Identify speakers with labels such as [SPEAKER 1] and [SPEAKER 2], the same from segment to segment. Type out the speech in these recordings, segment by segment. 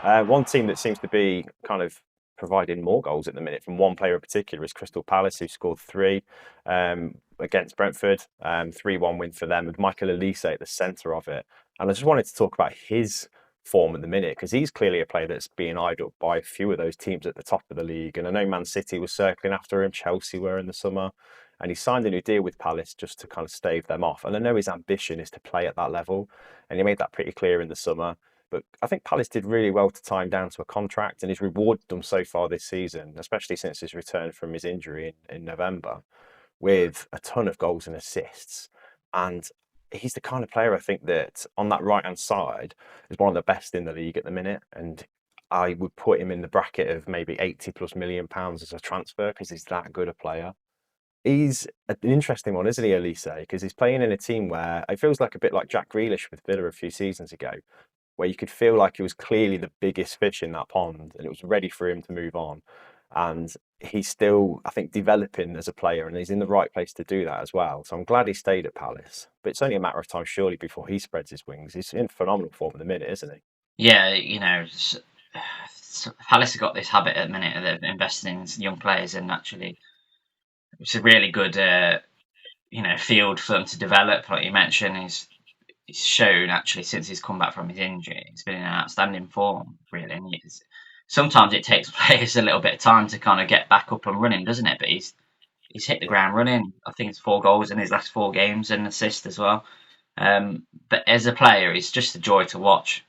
[SPEAKER 1] One team that seems to be kind of providing more goals at the minute from one player in particular is Crystal Palace, who scored three against Brentford. 3-1 win for them, with Michael Olise at the centre of it. And I just wanted to talk about his form at the minute, because he's clearly a player that's being eyed up by a few of those teams at the top of the league. And I know Man City was circling after him, Chelsea were in the summer, and he signed a new deal with Palace just to kind of stave them off. And I know his ambition is to play at that level, and he made that pretty clear in the summer. But I think Palace did really well to tie him down to a contract, and he's rewarded them so far this season, especially since his return from his injury in November, with a ton of goals and assists. And he's the kind of player, I think, that on that right hand side is one of the best in the league at the minute. And I would put him in the bracket of maybe 80 plus million pounds as a transfer, because he's that good a player. He's an interesting one, isn't he, Elise? Because he's playing in a team where it feels like a bit like Jack Grealish with Villa a few seasons ago, where you could feel like he was clearly the biggest fish in that pond and it was ready for him to move on. And he's still, I think, developing as a player, and he's in the right place to do that as well. So I'm glad he stayed at Palace. But it's only a matter of time, surely, before he spreads his wings. He's in phenomenal form at the minute, isn't he?
[SPEAKER 2] Yeah, Palace have got this habit at the minute of investing in young players, and actually, it's a really good, field for them to develop. Like you mentioned, he's shown actually since he's come back from his injury, he's been in an outstanding form, really. And sometimes it takes players a little bit of time to kind of get back up and running, doesn't it? But he's hit the
[SPEAKER 1] Yeah.
[SPEAKER 2] ground running. I think it's 4 goals in his last 4 games and an assist as well. But as a player, he's just a joy to watch.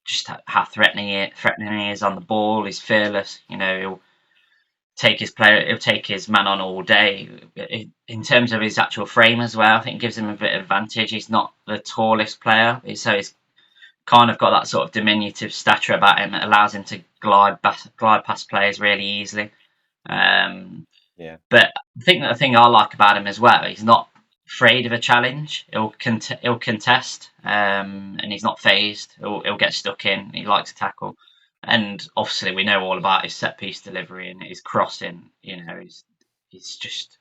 [SPEAKER 2] Just how threatening he is on the ball. He's fearless. He'll take his man on all day. In terms of his actual frame as well, I think it gives him a bit of advantage. He's not the tallest player, so he's kind of got that sort of diminutive stature about him that allows him to glide past players really easily.
[SPEAKER 1] Yeah.
[SPEAKER 2] But I think the thing I like about him as well, he's not afraid of a challenge. He'll contest, and he's not phased. He'll get stuck in. He likes to tackle, and obviously we know all about his set piece delivery and his crossing. He's just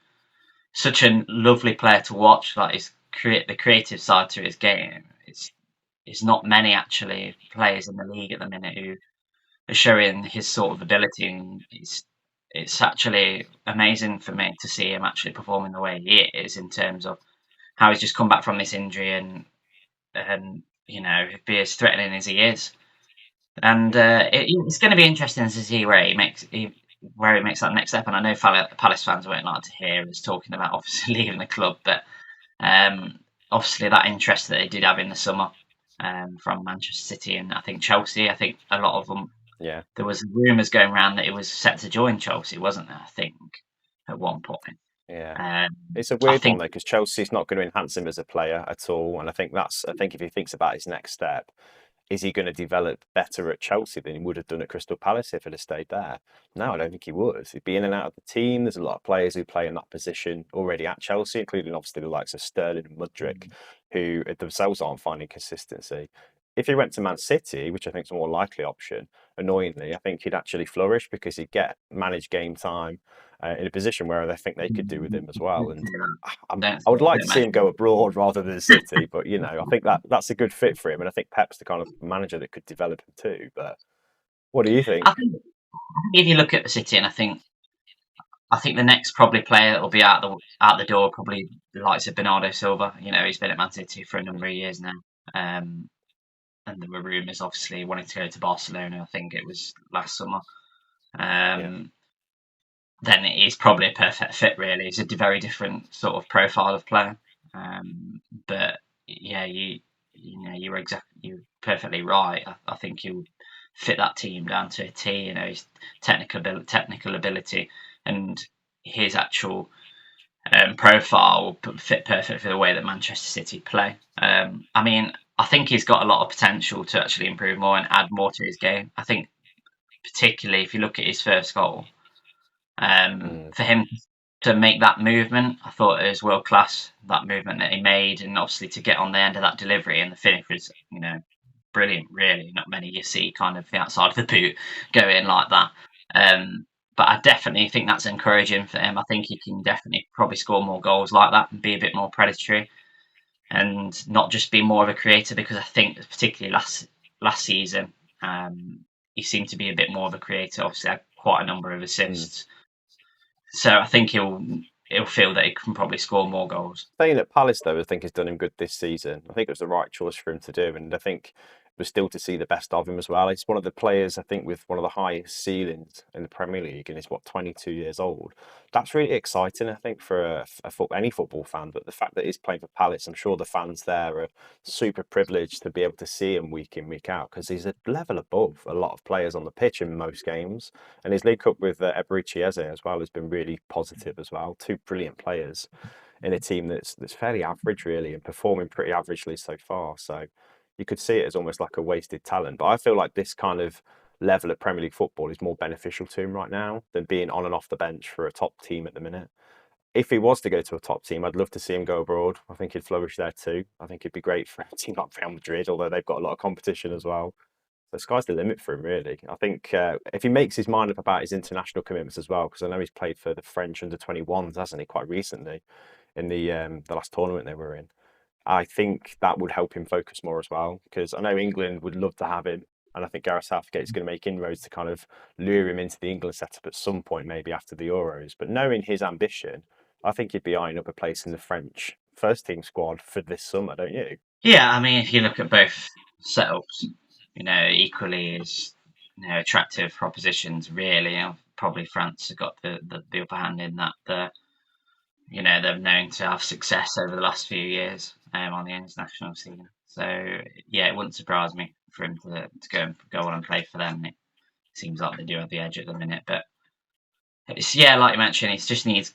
[SPEAKER 2] such a lovely player to watch. Like the creative side to his game. It's not many actually players in the league at the minute who are showing his sort of ability, and it's actually amazing for me to see him actually performing the way he is, in terms of how he's just come back from this injury and be as threatening as he is. And it's going to be interesting to see where he makes that next step. And I know Palace fans won't like to hear us talking about obviously leaving the club, but obviously that interest that they did have in the summer from Manchester City and I think Chelsea. I think a lot of them.
[SPEAKER 1] Yeah.
[SPEAKER 2] There was rumours going around that he was set to join Chelsea, wasn't there? I think at one point.
[SPEAKER 1] Yeah. It's a weird one though, because Chelsea's not going to enhance him as a player at all. And I think if he thinks about his next step, is he going to develop better at Chelsea than he would have done at Crystal Palace if he'd have stayed there? No, I don't think he would. He'd be in and out of the team. There's a lot of players who play in that position already at Chelsea, including obviously the likes of Sterling and Mudryk, who themselves aren't finding consistency. If he went to Man City, which I think is a more likely option, annoyingly, I think he'd actually flourish, because he'd get managed game time in a position where I think they could do with him as well. And I would like to see him go abroad rather than City, but I think that's a good fit for him, and I think Pep's the kind of manager that could develop him too. But what do you think?
[SPEAKER 2] I think if you look at the City, and I think the next probably player that will be out the door probably the likes of Bernardo Silva. He's been at Man City for a number of years now, and there were rumours obviously wanting to go to Barcelona. I think it was last summer. Then he's probably a perfect fit. Really, he's a very different sort of profile of player. But yeah, you're perfectly right. I think he would fit that team down to a T. His technical ability and his actual profile will fit perfect for the way that Manchester City play. I think he's got a lot of potential to actually improve more and add more to his game. I think particularly if you look at his first goal, for him to make that movement, I thought it was world class, that movement that he made, and obviously to get on the end of that delivery, and the finish was, brilliant, really. Not many you see kind of the outside of the boot go in like that. But I definitely think that's encouraging for him. I think he can definitely probably score more goals like that and be a bit more predatory and not just be more of a creator, because I think particularly last season, He seemed to be a bit more of a creator. Obviously, had quite a number of
[SPEAKER 1] Mm.
[SPEAKER 2] assists, so I think he'll feel that he can probably score more goals.
[SPEAKER 1] Staying at Palace, though, I think has done him good this season. I think it was the right choice for him to do, and I think we're still to see the best of him as well. He's one of the players, I think, with one of the highest ceilings in the Premier League, and he's 22 years old. That's really exciting, I think, for any football fan. But the fact that he's playing for Palace, I'm sure the fans there are super privileged to be able to see him week in, week out, because he's a level above a lot of players on the pitch in most games. And his link up with Eberechi Eze as well has been really positive as well. Two brilliant players in a team that's fairly average really and performing pretty averagely so far. So you could see it as almost like a wasted talent. But I feel like this kind of level of Premier League football is more beneficial to him right now than being on and off the bench for a top team at the minute. If he was to go to a top team, I'd love to see him go abroad. I think he'd flourish there too. I think it'd be great for a team like Real Madrid, although they've got a lot of competition as well. The sky's the limit for him, really. I think if he makes his mind up about his international commitments as well, because I know he's played for the French under 21s, hasn't he, quite recently in the last tournament they were in. I think that would help him focus more as well, because I know England would love to have him, and I think Gareth Southgate is going to make inroads to kind of lure him into the England setup at some point, maybe after the Euros. But knowing his ambition, I think he'd be eyeing up a place in the French first team squad for this summer, don't you?
[SPEAKER 2] Yeah, I mean, if you look at both setups, equally as attractive propositions. Really, probably France have got the upper hand in that. They're known to have success over the last few years on the international scene. So yeah, it wouldn't surprise me for him to go on and play for them. It seems like they do have the edge at the minute, but it's like you mentioned, he just needs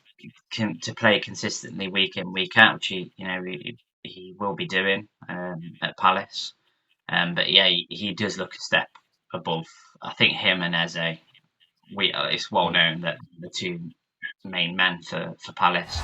[SPEAKER 2] to play consistently week in week out, which he will be doing at Palace. But yeah, he does look a step above. I think him and Eze. It's well
[SPEAKER 1] Mm.
[SPEAKER 2] known that the two main men for Palace.